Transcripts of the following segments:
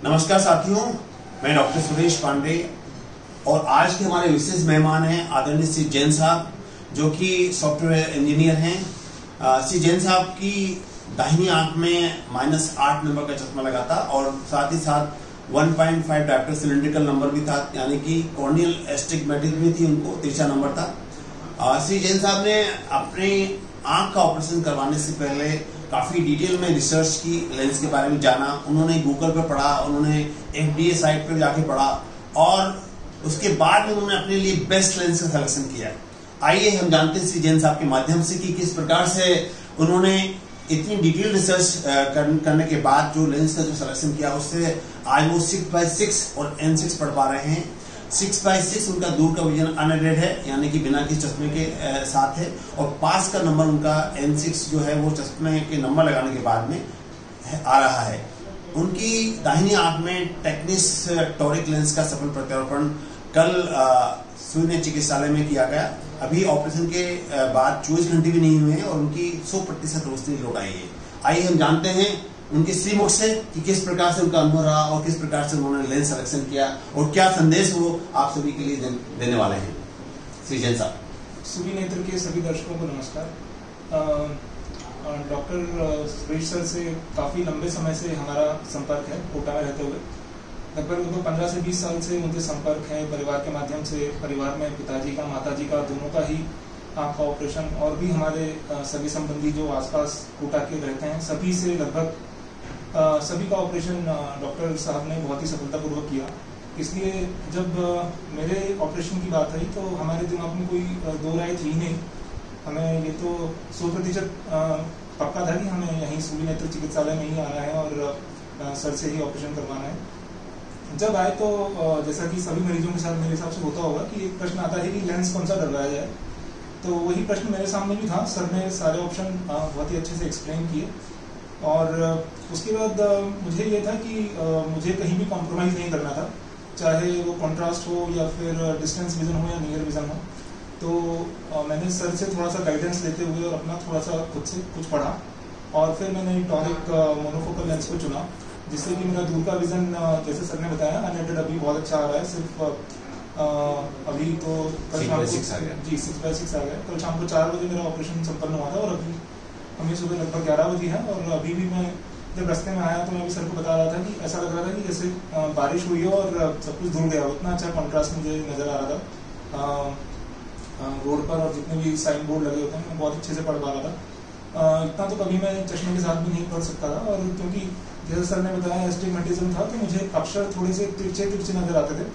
नमस्कार साथियों, मैं डॉक्टर सुरेश पांडे और आज के हमारे विशेष मेहमान हैं आदरणीय श्री जैन साहब, जो कि सॉफ्टवेयर इंजीनियर हैं। श्री जैन साहब की दाहिनी आंख में -8 नंबर का चश्मा लगा था और साथ ही साथ 1.5 डायप्टर सिलिंड्रिकल नंबर भी था, यानी कि कॉर्नियल एस्टिग्मेटिस भी थी, उनको तिरछा नंबर था। श्री जैन साहब ने अपनी आंख का ऑपरेशन करवाने से पहले काफी डिटेल में रिसर्च की, लेंस के बारे में जाना। उन्होंने गूगल पे पढ़ा, उन्होंने FDA साइट पे जाके पढ़ा और उसके बाद में उन्होंने अपने लिए बेस्ट लेंस का सिलेक्शन किया। आइए हम जानते हैं श्री जैन साहब के माध्यम से कि किस प्रकार से उन्होंने इतनी डिटेल रिसर्च करने के बाद जो लेंस का जो सिलेक्शन किया, उससे आज वो 6x6 और N6 पढ़ पा रहे हैं। 6x6 उनका दूर का विजन अनएडेड है, यानी कि बिना किसी चश्मे के साथ है, और पास का नंबर उनका N6 जो है वो चश्मे के नंबर लगाने के बाद में आ रहा है। उनकी दाहिनी आंख में टेक्निस टॉरिक लेंस का सफल प्रत्यारोपण कल शून्य चिकित्सालय में किया गया। अभी ऑपरेशन के बाद 24 घंटे भी नहीं हुए हैं और उनकी 100% रोशनी लौट आई है। आइए हम जानते हैं उनके श्रीमुख से कि किस प्रकार से उनका अनुभव रहा और किस प्रकार से उन्होंने लेंस सिलेक्शन किया और क्या संदेश वो आप सभी के लिए देने वाले हैं। श्री जैन साहब। सुबी नेत्र के सभी दर्शकों को नमस्कार। डॉक्टर सुरेश सर से काफ़ी लंबे समय से हमारा संपर्क है, कोटा में रहते हुए लगभग 15 से 20 साल से उनसे संपर्क है। परिवार के माध्यम से, परिवार में पिताजी का, माताजी का, दोनों का ही आँख का ऑपरेशन, और भी हमारे सभी संबंधी जो आसपास कोटा के रहते हैं, सभी से लगभग सभी का ऑपरेशन डॉक्टर साहब ने बहुत ही सफलतापूर्वक किया। इसलिए जब मेरे ऑपरेशन की बात आई तो हमारे दिमाग में कोई दो राय थी नहीं। हमें ये तो 100% पक्का था कि हमें यहीं सूबी नेत्र चिकित्सालय में ही आना है और सर से ही ऑपरेशन करवाना है। जब आए तो जैसा कि सभी मरीजों के साथ मेरे हिसाब से होता होगा कि एक प्रश्न आता है कि लेंस कौन सा डलवाया जाए, तो वही प्रश्न मेरे सामने भी था। सर ने सारे ऑप्शन बहुत ही अच्छे से एक्सप्लेन किए और उसके बाद मुझे ये था कि मुझे कहीं भी कॉम्प्रोमाइज़ नहीं करना था, चाहे वो कॉन्ट्रास्ट हो या फिर डिस्टेंस विजन हो या नियर विजन हो। तो मैंने सर से थोड़ा सा गाइडेंस लेते हुए और अपना थोड़ा सा खुद से कुछ पढ़ा और फिर मैंने टॉरिक मोनोफोकल लेंस को चुना, जिससे कि मेरा दूर का विजन, जैसे सर ने बताया, अनएडेड अभी बहुत अच्छा आ रहा है। सिर्फ अभी तो कल शाम को 6x6 आ गया। कल शाम को 4 बजे मेरा ऑपरेशन संपन्न हुआ था और अभी हमें सुबह लगभग 11 बजे है। और अभी भी मैं जब रास्ते में आया तो मैं भी सर को बता रहा था कि ऐसा लग रहा था कि जैसे बारिश हुई हो और सब कुछ धुल गया, उतना अच्छा कॉन्ट्रास्ट मुझे नज़र आ रहा था। रोड पर और जितने भी साइन बोर्ड लगे होते हैं मैं बहुत अच्छे से पढ़ पा रहा था। इतना तो कभी मैं चश्मे के साथ भी नहीं पढ़ सकता था। और क्योंकि जैसे सर ने बताया एस्टिग्मेटिज्म था, तो मुझे अक्षर थोड़े से तिरछे नज़र आते थे।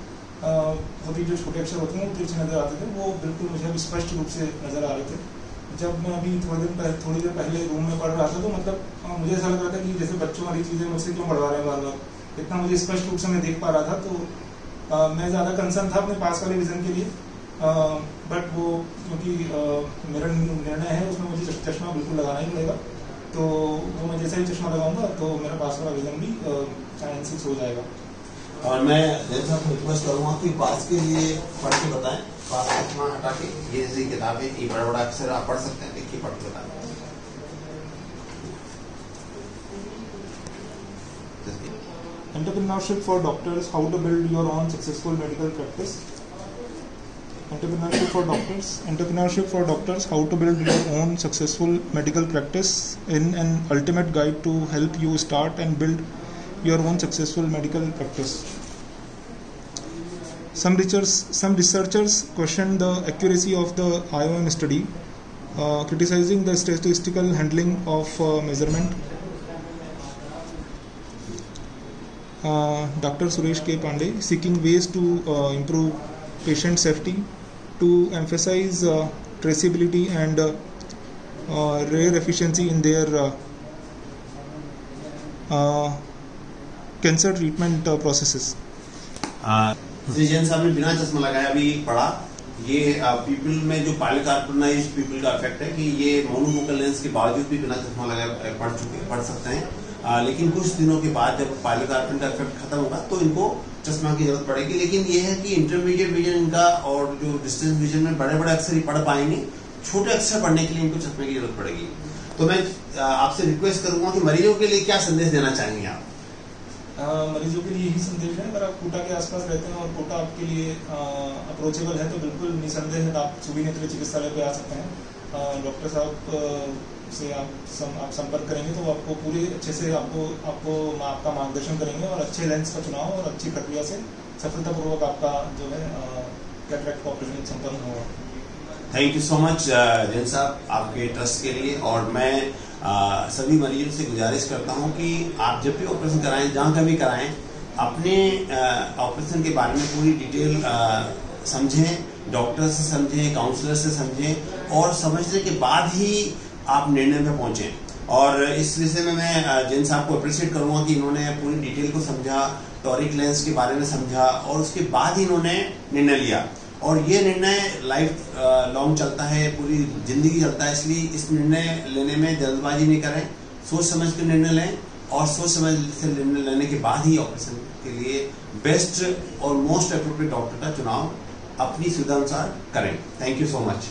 बहुत ही जो छोटे अक्षर होते हैं वो तिरछे नज़र आते थे, वो बिल्कुल मुझे अभी स्पष्ट रूप से नज़र आ रहे थे। जब मैं अभी थोड़ी देर पहले रूम में पढ़ रहा था तो मतलब मुझे ऐसा लग रहा था कि जैसे बच्चों वाली चीज़ें मुझसे क्यों पढ़वा रहे हैं बार बार, इतना मुझे स्पष्ट रूप से मैं देख पा रहा था। तो मैं ज़्यादा कंसर्न था अपने पास वाले विजन के लिए, बट वो क्योंकि मेरा निर्णय है उसमें मुझे चश्मा बिल्कुल लगाना ही पड़ेगा। तो वो मैं जैसे ही चश्मा लगाऊंगा तो मेरा पास वाला विजन भी N6 हो जाएगा। और मैं जैसा रिक्वेस्ट करूँगा कि पास के लिए पढ़ के बताएं, पास का चश्मा हटा के ये जैसी किताबें, ये बड़ा बड़ा अक्षर आप पढ़ सकते हैं, देखिए पढ़ के बताएं। Entrepreneurship for doctors: how to build your own successful medical practice. Entrepreneurship for doctors: how to build your own successful medical practice, in an ultimate guide to help you start and build your own successful medical practice. Some researchers questioned the accuracy of the IOM study, criticizing the statistical handling of measurement. Dr. Suresh K. Pandey, seeking ways to improve patient safety, to emphasize traceability and rare efficiency in their cancer treatment processes. Shri Jain साहब ने बिना चश्मा लगाया भी पढ़ा। ये people में जो पाइलोकार्पनाइज पीपल का इफेक्ट है कि ये मोनोफोकल लेंस के बावजूद भी बिना चश्मा लगाए पढ़ सकते हैं। लेकिन कुछ दिनों के बाद जब पाइलोकार्पन का इफेक्ट खत्म होगा तो इनको चश्मा की जरूरत पड़ेगी। लेकिन ये है कि इंटरमीडिएट विजन इनका और जो डिस्टेंस विजन में बड़े बड़े अक्षर ही पढ़ पाएंगे, छोटे अक्षर पढ़ने के लिए इनको चश्मे की जरूरत पड़ेगी। तो मैं आपसे रिक्वेस्ट करूंगा कि मरीजों के लिए क्या संदेश देना चाहेंगे आप? मरीजों के लिए यही संदेश है, अगर आप कोटा के आसपास रहते हैं और कोटा आपके लिए अप्रोचेबल है तो बिल्कुल निसंदेह आप सुबी नेत्र चिकित्सालय पे आ सकते हैं। डॉक्टर साहब से आप संपर्क करेंगे तो वो आपको पूरी अच्छे से आपका मार्गदर्शन करेंगे और अच्छे लेंस का चुनाव और अच्छी प्रक्रिया से सफलतापूर्वक आपका जो है कैटरेक्ट ऑपरेशन संपन्न होगा। Thank you so much Jain साहब आपके ट्रस्ट के लिए। और मैं सभी मरीजों से गुजारिश करता हूं कि आप जब भी ऑपरेशन कराएं, जहां कभी कराएं, अपने ऑपरेशन के बारे में पूरी डिटेल समझें, डॉक्टर से समझें, काउंसलर से समझें और समझने के बाद ही आप निर्णय में पहुंचें। और इस विषय में मैं जैन साहब को अप्रिशिएट करूंगा कि इन्होंने पूरी डिटेल को समझा, टॉरिक लेंस के बारे में समझा और उसके बाद ही इन्होंने निर्णय लिया। और ये निर्णय लाइफ लॉन्ग चलता है, पूरी जिंदगी चलता है, इसलिए इस निर्णय लेने में जल्दबाजी नहीं करें, सोच समझ कर निर्णय लें और सोच समझ से निर्णय लेने के बाद ही ऑपरेशन के लिए बेस्ट और मोस्ट अप्रोप्रिएट डॉक्टर का चुनाव अपनी सुविधा अनुसार करें। Thank you so much.